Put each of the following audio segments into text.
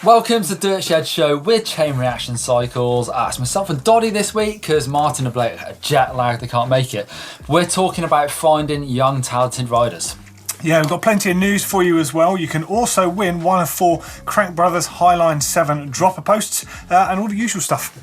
Welcome to the Dirt Shed Show with Chain Reaction Cycles. It's myself and Doddy this week because Martin and Blake are jet lagged, they can't make it. We're talking about finding young talented riders. Yeah, we've got plenty of news for you as well. You can also win one of 4 Crank Brothers Highline 7 dropper posts and all the usual stuff.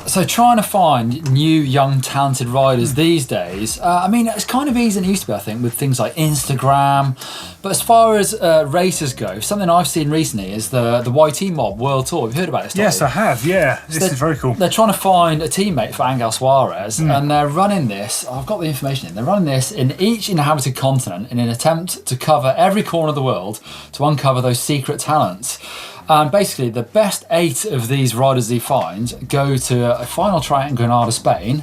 So trying to find new young talented riders these days, I mean, it's kind of easy than it used to be, I think, with things like Instagram. But as far as racers go, something I've seen recently is the YT Mob World Tour. Have you heard about this? Yes, I have, yeah. This is very cool. They're trying to find a teammate for Angel Suarez, and they're running this, I've got the information in, they're running this in each inhabited continent in an attempt to cover every corner of the world to uncover those secret talents. And basically, the best 8 of these riders he finds go to a final track in Granada, Spain,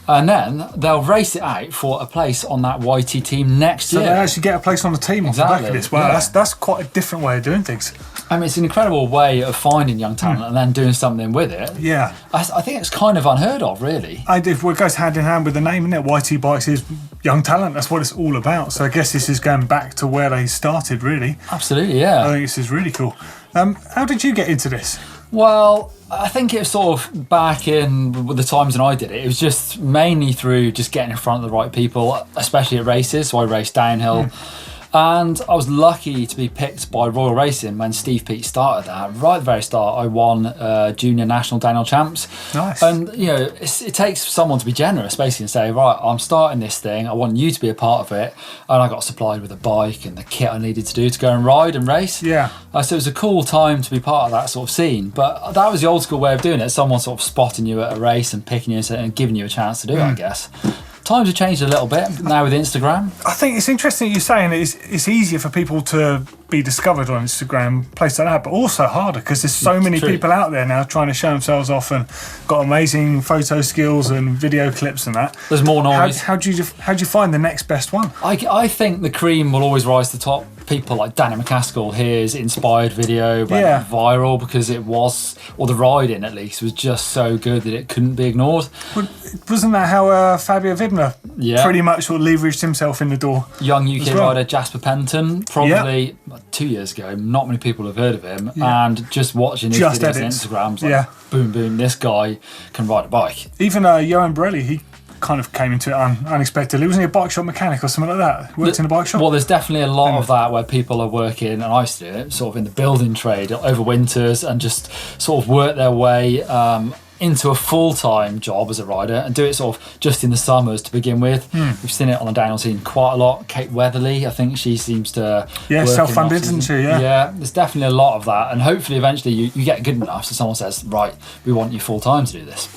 and then they'll race it out for a place on that YT team next year. So they actually get a place on the team off the back of this. Wow, yeah. That's quite a different way of doing things. I mean, it's an incredible way of finding young talent and then doing something with it. Yeah. I think it's kind of unheard of, really. It goes hand in hand with the name, isn't it? YT Bikes is young talent. That's what it's all about. So I guess this is going back to where they started, really. Absolutely, yeah. I think this is really cool. How did you get into this? Well, I think it was sort of back in the times when I did it. It was just mainly through just getting in front of the right people, especially at races. So I raced downhill. And I was lucky to be picked by Royal Racing when Steve Peat started that. Right at the very start, I won Junior National Downhill Champs. Nice. And, you know, it takes someone to be generous, basically, and say, right, I'm starting this thing. I want you to be a part of it. And I got supplied with a bike and the kit I needed to do to go and ride and race. Yeah. So it was a cool time to be part of that sort of scene. But that was the old school way of doing it. Someone sort of spotting you at a race and picking you and giving you a chance to do it, I guess. Times have changed a little bit now with Instagram. I think it's interesting you're saying it's easier for people to be discovered on Instagram, places like that, but also harder because there's so many people out there now trying to show themselves off and got amazing photo skills and video clips and that. There's more noise. How do you find the next best one? I think the cream will always rise to the top. People like Danny McCaskill, his inspired video went viral because it was, or the riding at least, was just so good that it couldn't be ignored. Well, wasn't that how Fabio Vibner pretty much sort of leveraged himself in the door? Young UK rider Jasper Penton, probably 2 years ago, not many people have heard of him, and just watching his videos on Instagram, like, boom, boom, this guy can ride a bike. Even Johan Borelli, he kind of came into it unexpectedly. Wasn't he a bike shop mechanic or something like that? Worked in a bike shop? Well, there's definitely a lot of that where people are working, and I used to do it, sort of in the building trade over winters and just sort of work their way into a full-time job as a rider and do it sort of just in the summers to begin with. We've seen it on the downhill scene quite a lot. Kate Weatherly, I think she seems to self-funded, isn't she? Yeah, there's definitely a lot of that, and hopefully eventually you get good enough so someone says, right, we want you full-time to do this.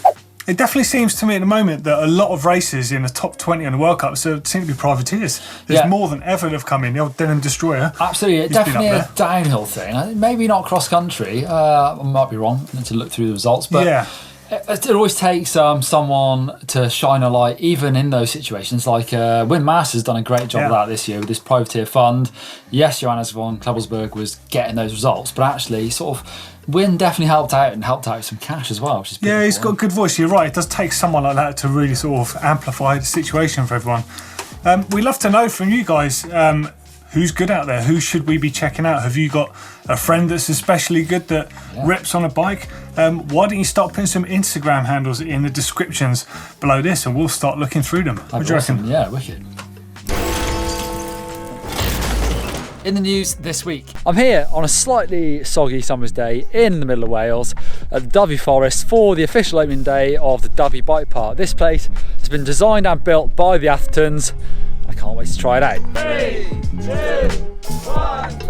It definitely seems to me at the moment that a lot of races in the top 20 on the World Cup seem to be privateers. There's more than ever that have come in. The old Denim Destroyer. Absolutely, definitely a downhill thing. Maybe not cross-country. I might be wrong. I need to look through the results. But it always takes someone to shine a light, even in those situations. Like Win Masters has done a great job of that this year with this privateer fund. Yes, Johannes von Klebelsberg was getting those results, but actually sort of Win definitely helped out with some cash as well, which is pretty he's got a good voice. You're right. It does take someone like that to really sort of amplify the situation for everyone. We love to know from you guys who's good out there. Who should we be checking out? Have you got a friend that's especially good that rips on a bike? Why don't you start putting some Instagram handles in the descriptions below this, and we'll start looking through them. What do you reckon? Yeah, wicked. In the news this week, I'm here on a slightly soggy summer's day in the middle of Wales at the Dyfi Forest for the official opening day of the Dyfi Bike Park. This place has been designed and built by the Athertons. I can't wait to try it out. 3, 2, 1.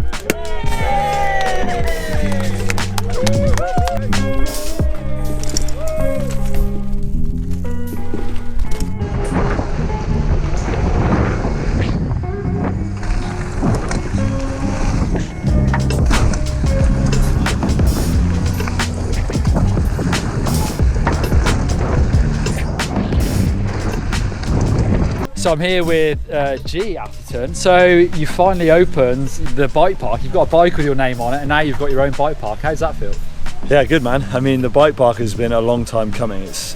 So I'm here with G Atherton. So you finally opened the bike park. You've got a bike with your name on it, and now you've got your own bike park. How does that feel? Yeah, good man. I mean, the bike park has been a long time coming. It's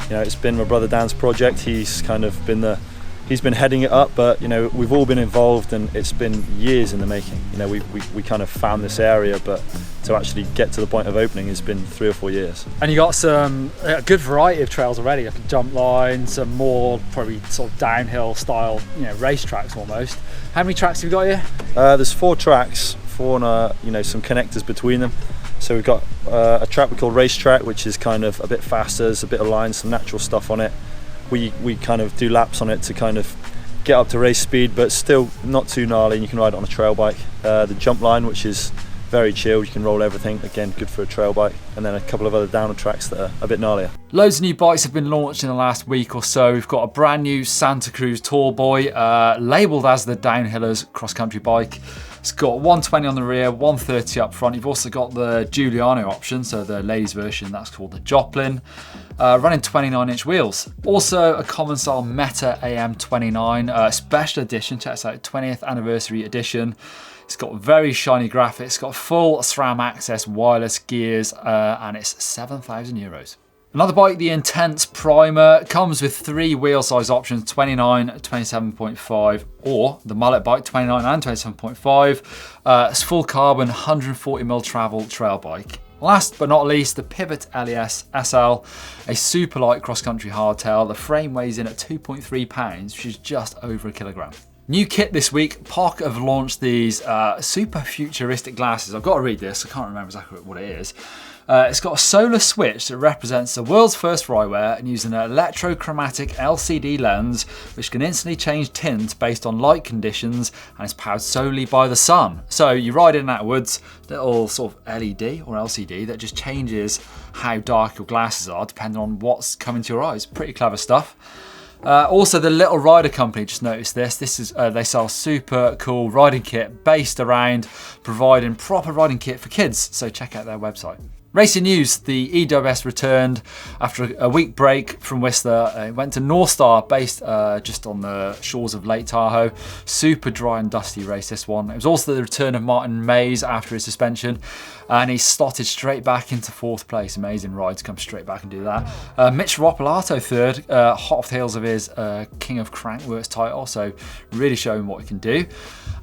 it's been my brother Dan's project. He's been heading it up, but we've all been involved, and it's been years in the making. We kind of found this area, but to actually get to the point of opening has been 3 or 4 years. And you got a good variety of trails already, like a jump line, some more probably sort of downhill style, race tracks almost. How many tracks have you got here? There's 4 tracks, 4 and some connectors between them. So we've got a track we call Race Track, which is kind of a bit faster. There's a bit of lines, some natural stuff on it. We kind of do laps on it to kind of get up to race speed, but still not too gnarly, and you can ride it on a trail bike. The jump line, which is very chilled, you can roll everything, again good for a trail bike, and then a couple of other downhill tracks that are a bit gnarlier. Loads of new bikes have been launched in the last week or so. We've got a brand new Santa Cruz Tall Boy, labelled as the Downhillers cross-country bike. It's got 120 on the rear, 130 up front. You've also got the Giuliano option, so the ladies version, that's called the Joplin. Running 29-inch wheels. Also a Commencal Meta AM29 special edition, check this out, 20th anniversary edition. It's got very shiny graphics, it's got full SRAM access wireless gears, and it's €7,000. Another bike, the Intense Primer, comes with 3 wheel size options, 29, 27.5, or the Mullet bike, 29 and 27.5. It's full carbon, 140mm travel trail bike. Last but not least, the Pivot LES SL, a super light cross-country hardtail. The frame weighs in at 2.3 pounds, which is just over a kilogram. New kit this week, POC have launched these super futuristic glasses. I've got to read this, I can't remember exactly what it is. It's got a solar switch that represents the world's first eyewear and using an electrochromatic LCD lens which can instantly change tint based on light conditions and is powered solely by the sun. So you ride in and out of woods, little sort of LED or LCD that just changes how dark your glasses are depending on what's coming to your eyes. Pretty clever stuff. Also, the Little Rider Company just noticed this. This is they sell super cool riding kit based around providing proper riding kit for kids. So check out their website. Racing news, the EWS returned after a week break from Whistler. It went to Northstar, based just on the shores of Lake Tahoe. Super dry and dusty race, this one. It was also the return of Martin Mays after his suspension, and he slotted straight back into 4th place. Amazing ride to come straight back and do that. Mitch Ropolato 3rd, hot off the heels of his King of Crankworks title, so really showing what he can do.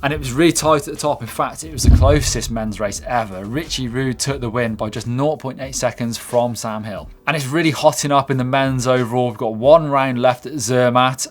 And it was really tight at the top. In fact, it was the closest men's race ever. Richie Rude took the win by just 0.8 seconds from Sam Hill. And it's really hotting up in the men's overall. We've got 1 round left at Zermatt.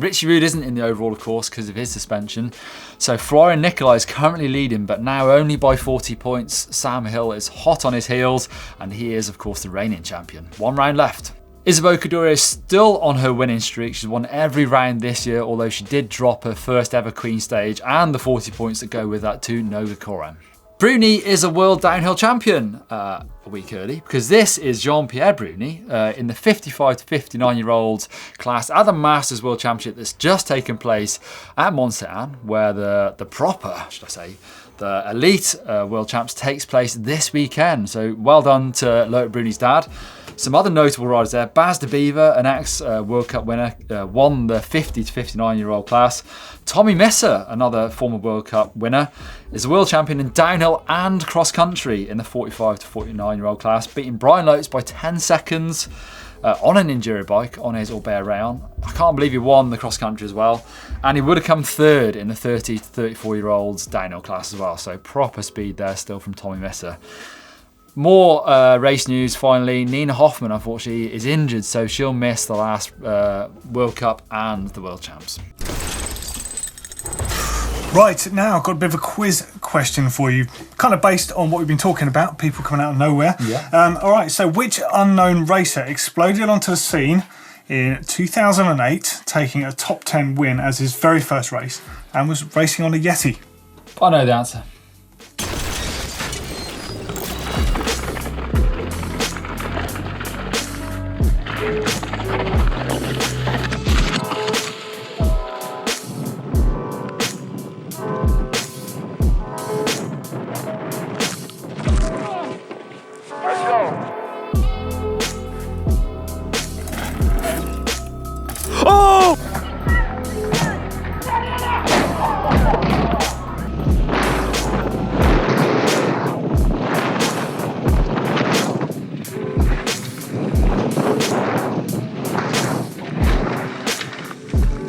Richie Rude isn't in the overall, of course, because of his suspension. So Florian Nicolai is currently leading, but now only by 40 points. Sam Hill is hot on his heels, and he is, of course, the reigning champion. 1 round left. Isabeau Cadore is still on her winning streak. She's won every round this year, although she did drop her first ever Queen stage and the 40 points that go with that to Noga Coran. Bruni is a world downhill champion a week early, because this is Jean-Pierre Bruni in the 55 to 59-year-olds class at the Masters World Championship that's just taken place at Mont Saint-Anne, where the proper, should I say, the elite world champs takes place this weekend. So well done to Loic Bruni's dad. Some other notable riders there. Baz de Beaver, an ex-World Cup winner, won the 50 to 59-year-old class. Tommy Misser, another former World Cup winner, is a world champion in downhill and cross-country in the 45 to 49-year-old class, beating Brian Loates by 10 seconds on an enduro bike on his Aubert Rayon. I can't believe he won the cross-country as well. And he would have come 3rd in the 30 to 34-year-olds downhill class as well. So proper speed there still from Tommy Misser. More race news finally. Nina Hoffman, unfortunately, is injured, so she'll miss the last World Cup and the World Champs. Right, now I've got a bit of a quiz question for you, kind of based on what we've been talking about, people coming out of nowhere. Yeah. All right, so which unknown racer exploded onto the scene in 2008, taking a top 10 win as his very first race, and was racing on a Yeti? I know the answer.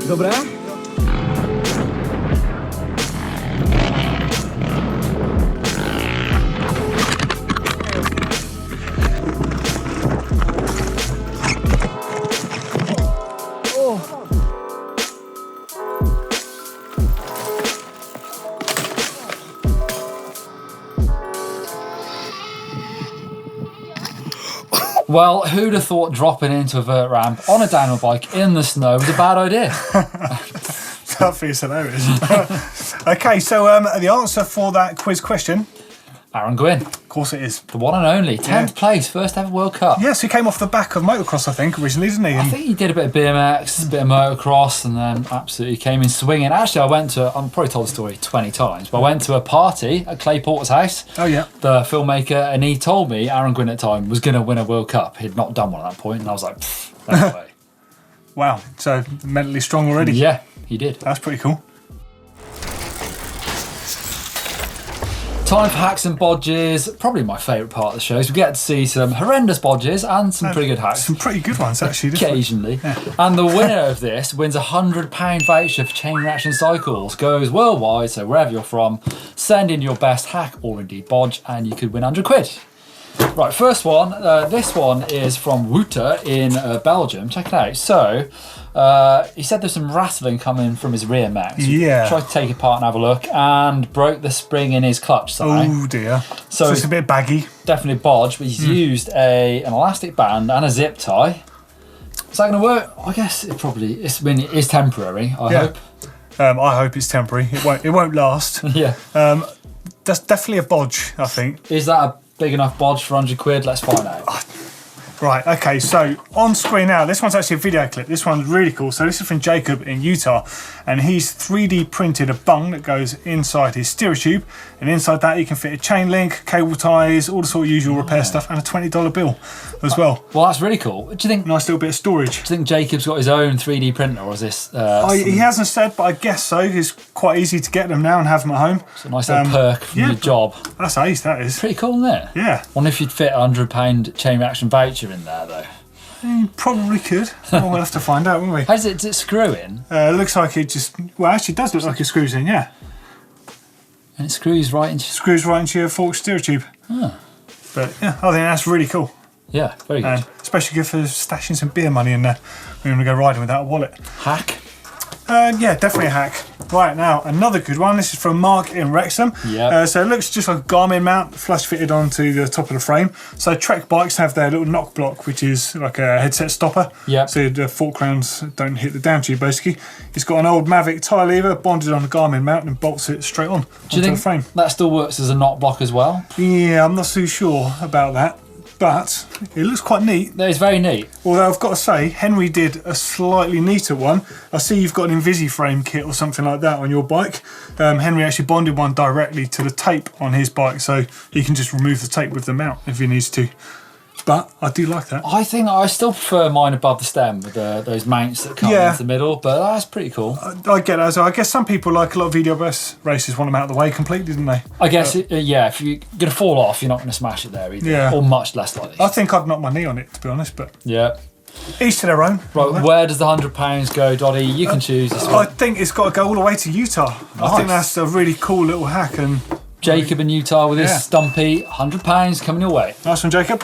Dobré? Well, who'd have thought dropping into a vert ramp on a downhill bike in the snow was a bad idea? That feels hilarious. Okay, so the answer for that quiz question, Aaron Gwynn, of course it is. the one and only, 10th place, first ever World Cup. Yes, he came off the back of motocross, I think, originally, didn't he? I think he did a bit of BMX, a bit of motocross, and then absolutely came in swinging. Actually, I'm probably told the story 20 times, but I went to a party at Clay Porter's house, Oh, yeah. the filmmaker, and he told me Aaron Gwynn at the time was going to win a World Cup. He'd not done one at that point, and I was like, no way. Wow, so mentally strong already. Yeah, he did. That's pretty cool. Time for hacks and bodges, probably my favourite part of the show. So we get to see some horrendous bodges and some pretty good hacks. Some pretty good ones, actually. This week. Occasionally. And the winner of this wins a £100 voucher for Chain Reaction Cycles. Goes worldwide, so wherever you're from, send in your best hack or indeed bodge and you could win £100. Right, first one. This one is from Wouter in Belgium. Check it out. So, he said there's some rattling coming from his rear mech. So Yeah. tried to take it apart and have a look and broke the spring in his clutch somehow. Oh, dear. So So it's a bit baggy. Definitely bodge, but he's used an elastic band and a zip tie. Is that going to work? I guess it probably is. I mean, it is temporary, I Yeah. hope. I hope it's temporary. It won't last. Yeah. That's definitely a bodge, I think. Is that a big enough bodge for £100? Let's find out. Right, okay, so on screen now, this one's actually a video clip. This one's really cool. So this is from Jacob in Utah, and he's 3D printed a bung that goes inside his steerer tube, and inside that you can fit a chain link, cable ties, all the sort of usual repair stuff, and a $20 bill as well. Well, that's really cool. Do you think Nice little bit of storage. Do you think Jacob's got his own 3D printer, or is this He hasn't said, but I guess so. It's quite easy to get them now and have them at home. a nice little perk from yeah. your job? That's ace, that is. Pretty cool, isn't it? Yeah, Wonder if you'd fit a £100 chain reaction voucher in there, though. probably could. Well, we'll have to find out, won't we? How does it screw in? It looks like it just, well, actually it does look like it screws in, yeah. And it screws right into... Screws right into your fork steerer tube. Oh. But yeah, I think that's really cool. Yeah, very good. Especially good for stashing some beer money in there. We're going to go riding without a wallet. Hack. Yeah, definitely a hack. Right, now, another good one. This is from Mark in Wrexham. Yeah. So it looks just like a Garmin mount, flush fitted onto the top of the frame. So Trek bikes have their little knock block, which is like a headset stopper. Yep. So the fork rounds don't hit the down tube, basically. It's got an old Mavic tyre lever bonded on the Garmin mount and bolts it straight on Do you onto the think frame. that still works as a knock block as well? Yeah, I'm not too sure about that. But it looks quite neat. That is very neat. Although I've got to say, Henry did a slightly neater one. I see you've got an InvisiFrame kit or something like that on your bike. Henry actually bonded one directly to the tape on his bike, so he can just remove the tape with the mount if he needs to. But I do like that. I think I still prefer mine above the stem with those mounts that come into the middle, but that's pretty cool. I get that. So I guess some people, like a lot of EWS racers, want them out of the way completely, didn't they? I guess, yeah, if you're going to fall off, you're not going to smash it there either. Yeah. Or much less likely. I think I'd knock my knee on it, to be honest, but Yeah. each to their own. Right, where does the £100 go, Doddy? You can choose this I one. think it's got to go all the way to Utah. I think that's a really cool little hack. And Jacob in Utah with his Yeah. stumpy £100 coming your way. nice one, Jacob.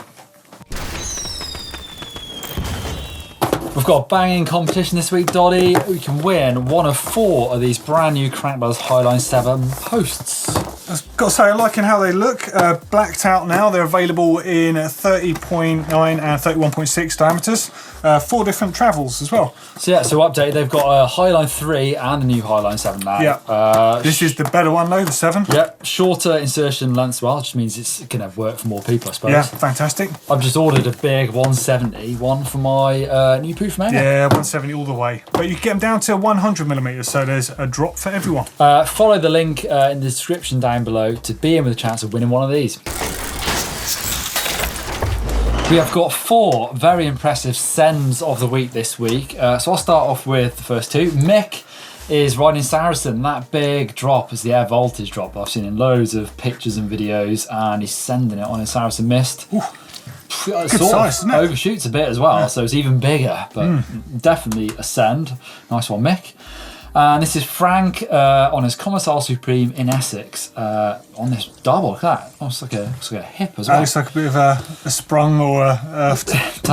We've got a banging competition this week, Doddy. We can win one of 4 of these brand new Crank Brothers Highline 7 posts. I've got to say, I'm liking how they look. Blacked out now. They're available in 30.9 and 31.6 diameters. 4 different travels as well. So yeah, so update, they've got a Highline 3 and a new Highline 7 now. Yeah. This is the better one though, the 7. Yep, shorter insertion length as well, which means it's going to work for more people, I suppose. Yeah, fantastic. I've just ordered a big 170 one for my new Proof Mania. Yeah, 170 all the way. But you can get them down to 100 millimeters, so there's a drop for everyone. Follow the link in the description down below to be in with a chance of winning one of these. We have got 4 very impressive sends of the week this week. So I'll start off with the first 2. Mick is riding Saracen. That big drop is the air voltage drop I've seen in loads of pictures and videos, and he's sending it on his Saracen Mist. Ooh. Good size, isn't it? Overshoots a bit as well, so it's even bigger, but definitely ascend. Nice one, Mick. And this is Frank on his Commencal Supreme in Essex on this double. Look at that. Looks like a hip as well. Looks like a bit of a sprung or a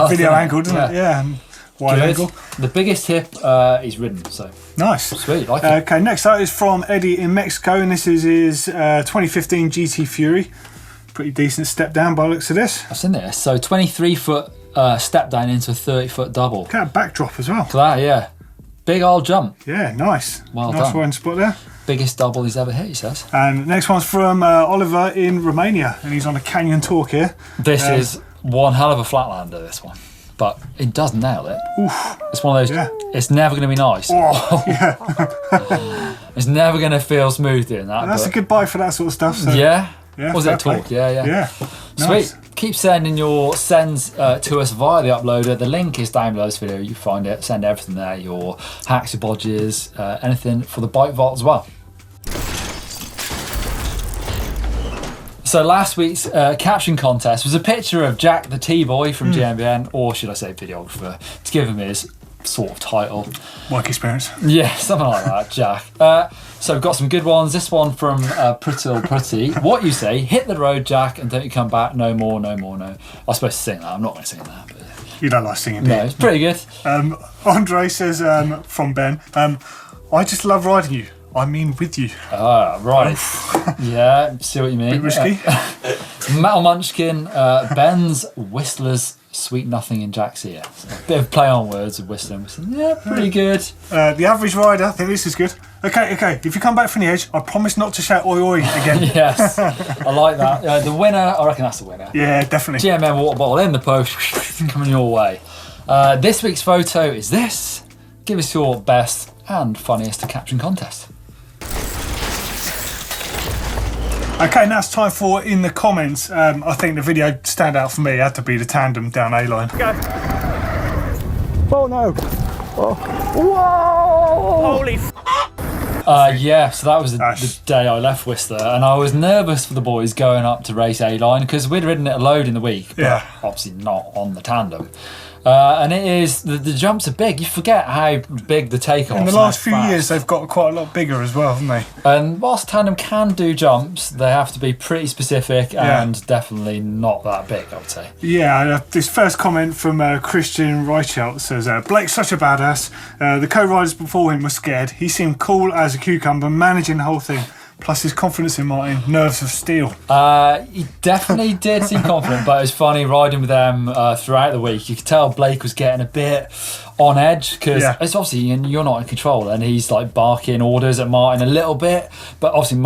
video angle, doesn't it? Yeah. And wide angle. The biggest hip he's ridden, so nice. Sweet, like it. Okay, next up is from Eddie in Mexico, and this is his 2015 GT Fury. Pretty decent step down by the looks of this. I've seen this. So 23-foot step down into a 30-foot double. Look at that backdrop as well. Look at that, yeah. Big old jump. Yeah, nice. Well nice done. one spot there. Biggest double he's ever hit, he says. And next one's from Oliver in Romania, and he's on a canyon talk here. This is one hell of a flatlander, this one. But it does nail it. Oof. It's one of those, it's never going to be nice. Oh, yeah. It's never going to feel smooth doing that. That's a good buy for that sort of stuff. So. Yeah. Yeah, was it talk? Yeah. Nice. Sweet. Keep sending your sends to us via the uploader. The link is down below this video. You find it. Send everything there. Your hacks, your bodges, anything for the bike vault as well. So last week's caption contest was a picture of Jack the T-boy from GMBN, or should I say videographer, to give him his sort of title. Work experience. Yeah, something like that, Jack. So we've got some good ones. This one from Pretty. What you say, hit the road, Jack, and don't you come back, no more, no more, no. I was supposed to sing that. I'm not going to sing that. But You don't like singing, do you? no, it's pretty good. Andre says from Ben, I just love riding you. I mean with you. Ah, right. Yeah, see what you mean. Bit risky. Metal Munchkin, Ben's Whistler's Sweet Nothing in Jack's ear. A bit of play on words of Whistler and Whistler. Yeah, pretty good. The average rider, I think this is good. Okay. If you come back from the edge, I promise not to shout oi oi again. Yes, I like that. The winner, I reckon that's the winner. Yeah, definitely. GMM water bottle in the post, coming your way. This week's photo is this. Give us your best and funniest caption contest. Okay, now it's time for in the comments. I think the video standout for me had to be the tandem down A-line. Go. Oh no. Oh. Whoa! Holy f***. Yeah, so that was the day I left Whistler, and I was nervous for the boys going up to race A-line because we'd ridden it a load in the week, but obviously not on the tandem. And it is, the jumps are big. You forget how big the takeoffs are. In the last few years, they've got quite a lot bigger as well, haven't they? And whilst tandem can do jumps, they have to be pretty specific and definitely not that big, I would say. Yeah, this first comment from Christian Reichelt says, Blake's such a badass. The co-riders before him were scared. He seemed cool as a cucumber, managing the whole thing. Plus his confidence in Martin, nerves of steel. He definitely did seem confident, but it was funny riding with them throughout the week. You could tell Blake was getting a bit on edge because it's obviously you're not in control, and he's like barking orders at Martin a little bit. But obviously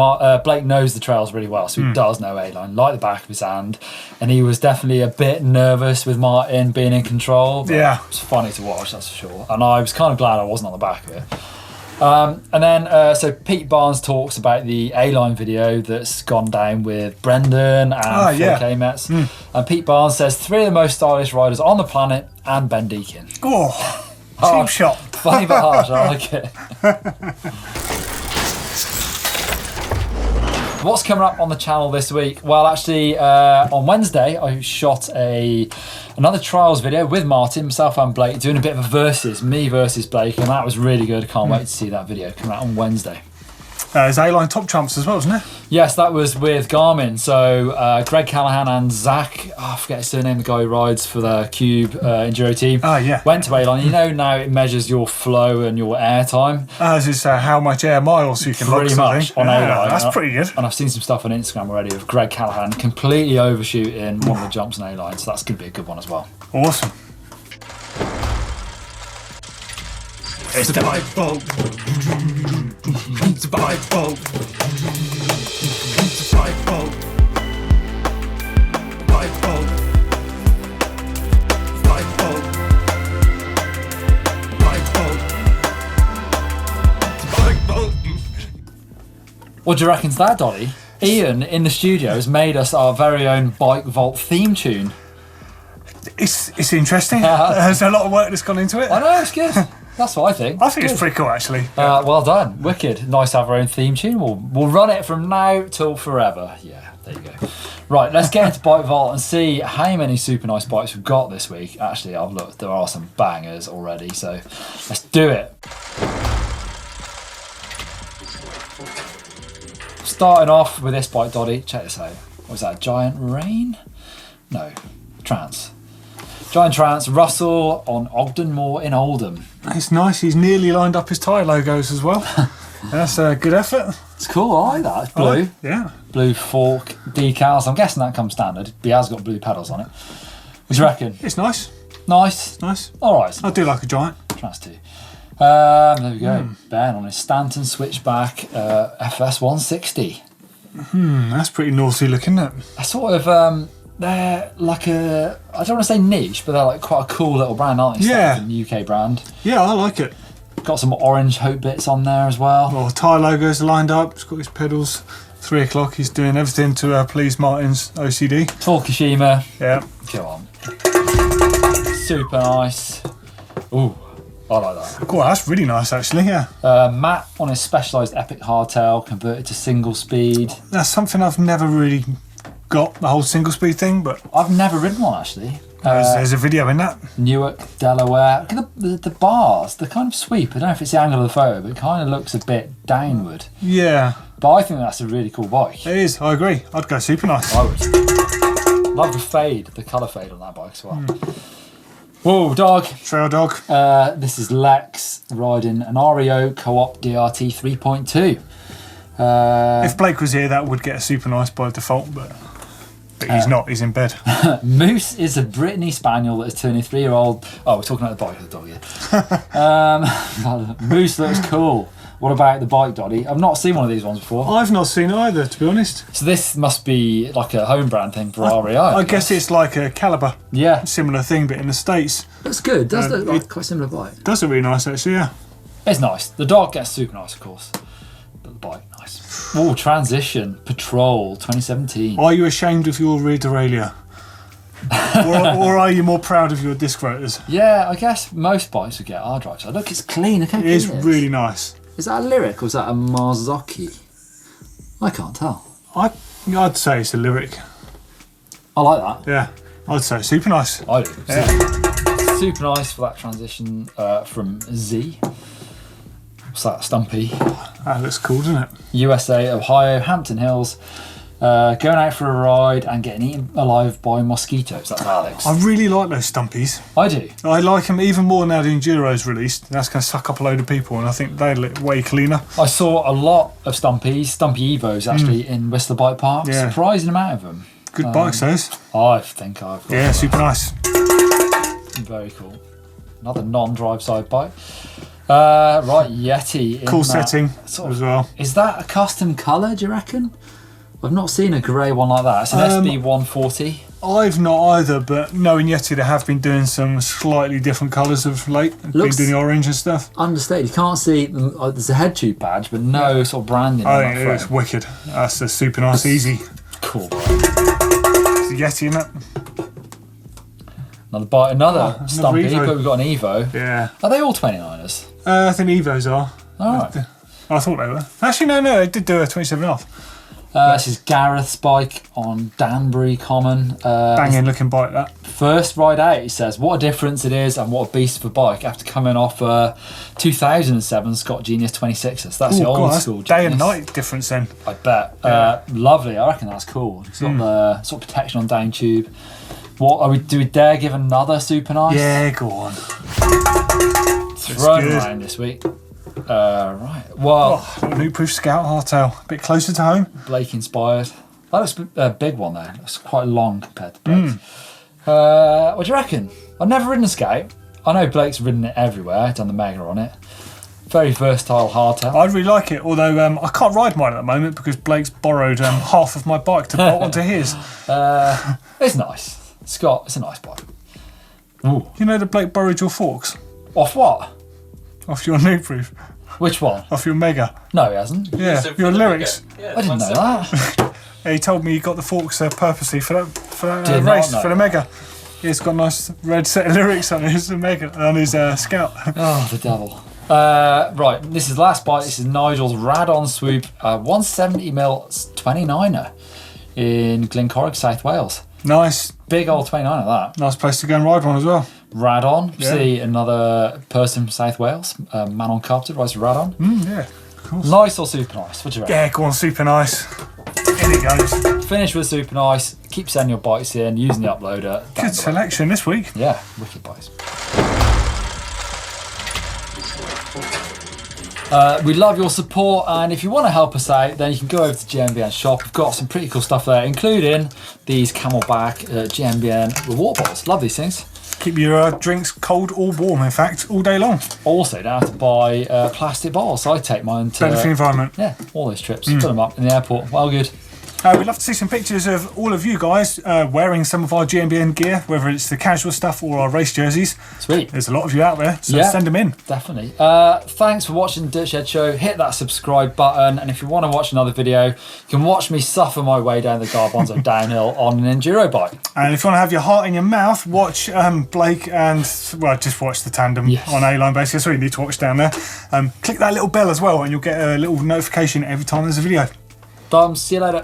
Blake knows the trails really well, so he does know A-line like the back of his hand, and he was definitely a bit nervous with Martin being in control. But it was funny to watch, that's for sure. And I was kind of glad I wasn't on the back of it. And then, so Pete Barnes talks about the A-line video that's gone down with Brendan and Phil K-Mets. And Pete Barnes says 3 of the most stylish riders on the planet and Ben Deacon. Oh, cheap shot. Funny but harsh, I like it. What's coming up on the channel this week? Well, actually, on Wednesday, I shot another trials video with Martin, myself and Blake, doing a bit of a versus, me versus Blake, and that was really good. I can't wait to see that video coming out on Wednesday. There's A-line top trumps as well, isn't it? Yes, that was with Garmin. So Greg Callahan and Zach, I forget his surname, the guy who rides for the Cube Enduro team, went to A-line. You know now it measures your flow and your air time. As is how much air miles you can lock pretty something. much on A-line. That's pretty good. And I've seen some stuff on Instagram already of Greg Callahan completely overshooting one of the jumps on A-line. So that's going to be a good one as well. Awesome. It's the bike vault. It's the bike vault. It's the bike vault. Bike vault. Bike vault. Bike vault. Bike vault. What do you reckon's that, Dolly? Ian in the studio has made us our very own Bike Vault theme tune. It's interesting. There's a lot of work that's gone into it. I know, it's good. That's what I think. I think it's pretty cool, actually. Well done. Wicked. Nice to have our own theme tune. We'll run it from now till forever. Yeah, there you go. Right, let's get into Bike Vault and see how many super nice bikes we've got this week. Actually, I've looked, there are some bangers already, so let's do it. Starting off with this bike, Doddy, check this out. Was that a Giant Rain? No, Trance. Giant Trance, Russell on Ogden Moor in Oldham. It's nice. He's nearly lined up his tyre logos as well. That's a good effort. It's cool, I like that. It's blue. Yeah. Blue fork decals. I'm guessing that comes standard. But he has got blue pedals on it. What do you reckon? It's nice. Nice. Nice. All right. I do like a Giant. Trance too. There we go. Ben on his Stanton Switchback FS 160. That's pretty naughty looking, isn't it? I sort of they're like a, I don't want to say niche, but they're like quite a cool little brand, aren't they? Yeah. Stanton, UK brand. Yeah, I like it. Got some orange Hope bits on there as well. Well, tyre logos are lined up. He's got his pedals. 3 o'clock. He's doing everything to please Martin's OCD. Full Kashima. Yeah. Go on. Super nice. Ooh, I like that. Cool, that's really nice actually, yeah. Matt on his Specialised Epic Hardtail converted to single speed. That's something I've never really got, the whole single speed thing, but I've never ridden one actually. there's a video in that. Newark, Delaware. Look at the bars, the kind of sweep. I don't know if it's the angle of the photo, but it kind of looks a bit downward. Yeah. But I think that's a really cool bike. It is, I agree. I'd go super nice. I would. Love the fade, the colour fade on that bike as well. Whoa, dog. Trail dog. This is Lex riding an REO Co-op DRT 3.2. If Blake was here, that would get a super nice by default, but he's not. He's in bed. Moose is a Brittany Spaniel that is turning 3-year-old. Oh, we're talking about the bike, the dog here. Moose looks cool. What about the bike, Doddy? I've not seen one of these ones before. I've not seen it either, to be honest. So this must be like a home brand thing for REO. I guess it's like a Caliber. Yeah. Similar thing, but in the States. That's good. Does look like it- quite a similar bike. Does look really nice, actually, yeah. It's nice. The dog gets super nice, of course. But the bike, nice. Oh, Transition Patrol 2017. Are you ashamed of your rear derailleur? or are you more proud of your disc rotors? Yeah, I guess most bikes would get R drive. So look, it's clean. Look how It clean is it is. really nice. Is that a Lyric or is that a Marzocchi? I can't tell. I'd say it's a Lyric. I like that. Yeah, I'd say super nice. I do. Yeah. Super nice for that transition from Z. What's that? Stumpy. That looks cool, doesn't it? USA, Ohio, Hampton Hills. Going out for a ride and getting eaten alive by mosquitoes. That's Alex. I really like those Stumpies. I do. I like them even more now the Enduro's released. That's going to suck up a load of people, and I think they look way cleaner. I saw a lot of Stumpy Evos actually in Whistler Bike Park. Yeah. Surprising amount of them. Good bikes, those. I think I've got Yeah, one. super nice. Very cool. Another non-drive side bike. Right, Yeti. In Cool that setting sort of- as well. Is that a custom colour, do you reckon? I've not seen a grey one like that. It's an SB 140. I've not either, but knowing Yeti, they have been doing some slightly different colours of late. Looks- Been doing the orange and stuff. Understated. You can't see, there's a head tube badge, but no sort of branding on I that think it's frame. wicked. That's a super nice, easy. Cool. It's a Yeti, isn't it? Another another Stumpy, Evo. but we've got an Evo. Yeah. Are they all 29ers? I think Evos are. Alright. I thought they were. Actually, no, they did do a 27 off. This is Gareth's bike on Danbury Common. Banging looking bike, that. First ride out, he says, what a difference it is and what a beast of a bike after coming off 2007 Scott Genius 26ers. That's the Oh, old God, that's school day Genius. and night difference then. I bet. Lovely. I reckon that's cool. It's got the sort of protection on down tube. What do we dare give another super nice? Yeah, go on. Thrown good. around this week. Right. Well, New Proof Scout hardtail. A bit closer to home. Blake inspired. That looks a big one there. It's quite long compared to Blake's. What do you reckon? I've never ridden a Scout. I know Blake's ridden it everywhere. Done the Mega on it. Very versatile hardtail. I really like it, although I can't ride mine at the moment because Blake's borrowed half of my bike to bolt onto his. It's nice. Scott, it's a nice bike. Ooh. You know that Blake borrowed your forks Off what? off your New Proof, Which one? off your Mega. No, he hasn't. Yeah, your lyrics. I didn't know that. Yeah, he told me he got the forks purposely for that Did not race, know for the Mega. He's got a nice red set of lyrics on his Mega, on his Scout. Oh, the devil. Right, this is the last bite. This is Nigel's Rad-On Swoop 170mm 29er. in Glencorrig, South Wales. Nice. Big old 29 of that. Nice place to go and ride one as well. Radon. Yeah. See another person from South Wales, man on carpeted, rides Radon. Yeah, of course. Nice or super nice? What do you reckon? Yeah, go on, super nice. In it goes. Finish with super nice. Keep sending your bikes in, using the uploader. Good selection this week. Yeah, wicked bikes. We love your support, and if you want to help us out, then you can go over to GMBN shop. We've got some pretty cool stuff there, including these Camelback GMBN reward bottles. Love these things. Keep your drinks cold or warm, in fact, all day long. Also, don't have to buy plastic bottles. I take mine to Better for the environment. yeah, all those trips. Put them up in the airport. Well, good. We'd love to see some pictures of all of you guys wearing some of our GMBN gear, whether it's the casual stuff or our race jerseys. Sweet. There's a lot of you out there, so Yeah. send them in. Definitely. Thanks for watching the Dirt Shed Show. Hit that subscribe button, and if you want to watch another video, you can watch me suffer my way down the Garbanzo downhill on an enduro bike. And if you want to have your heart in your mouth, watch Blake and, well, just watch the tandem Yes. on A-Line basically. That's what you need to watch down there. Click that little bell as well, and you'll get a little notification every time there's a video. Thumbs. See you later.